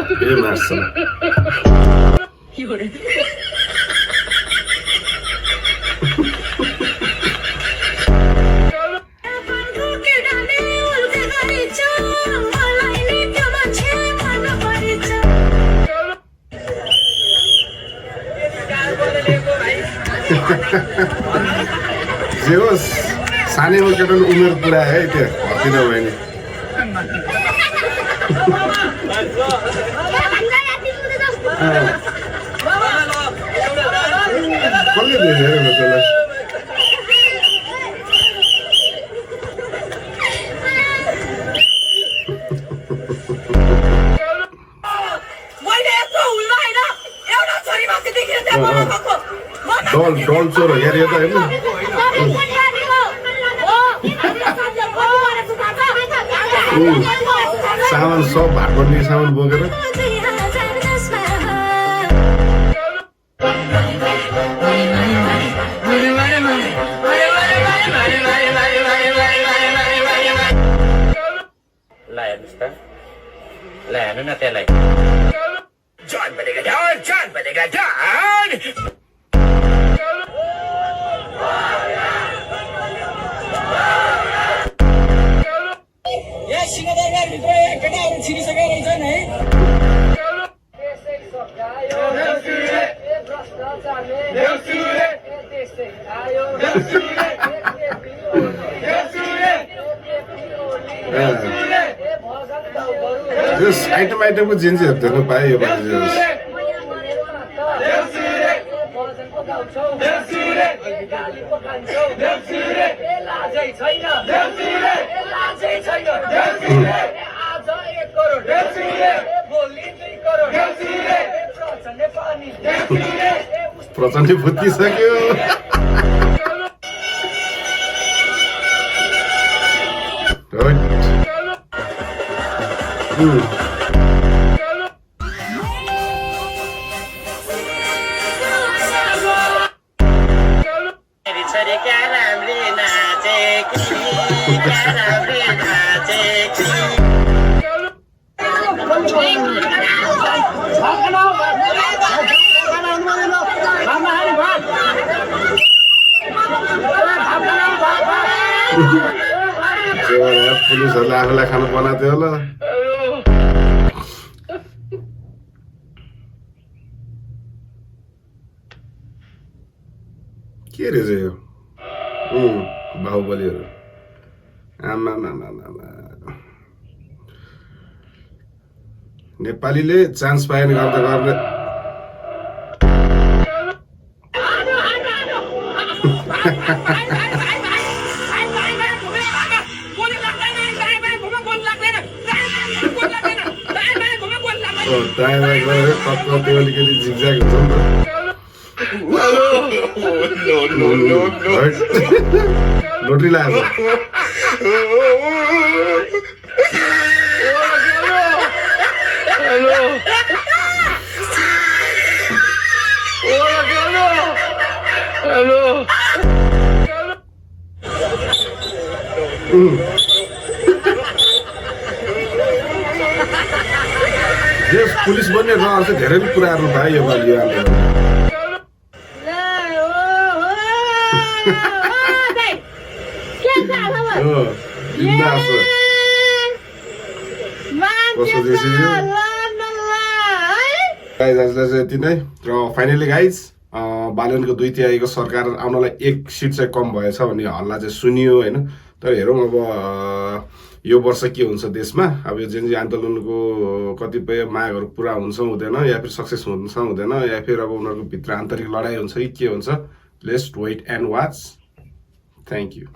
ए martial जे होस् सानैमा केटाले उमेर पुरा है त्यो भर्ती नभए नि कसले दिएर त्यसलाई डल चोर हेर यो त हेर्नु सामान सब भाग्ने सामान बोकेर हेर्नु न त्यसलाई जान बनेगा जान यहाँ सिंहदरबारभित्र केटाहरू छिरिसकेका रहेछन् है आइटमको जेन्जीहरू देख्नु पाएँ यो पालि प्रचण्ड फुत्किसक्यो पुलिसहरूले आफूलाई खाना बनाएको थियो होला के रहेछ यो बाहुबलीहरू आमा नेपालीले चान्स पाएन गर्दा गर्ने दायाँ गएर टक्क त्यो अलिकति झिकझ्याक हुन्छ नि त लोट्री लाग्छ देश पुलिस बन्ने रहर चाहिँ धेरै नै कुराहरू भयो यो पालि आजलाई चाहिँ यति नै र फाइनली गाइज बालनको 2/3 सरकार आउनलाई 1 सिट चाहिँ कम भएछ भन्ने हल्ला चाहिँ सुनियो होइन तर हेरौँ अब यो वर्ष के हुन्छ देशमा अब यो जेन्जी आन्दोलनको कतिपय मागहरू पुरा हुन्छ हुँदैन या फिर सक्सेस हुन्छ हुँदैन या फिर अब उनीहरूको भित्र आन्तरिक लडाइँ हुन्छ कि के हुन्छ let's wait and watch thank you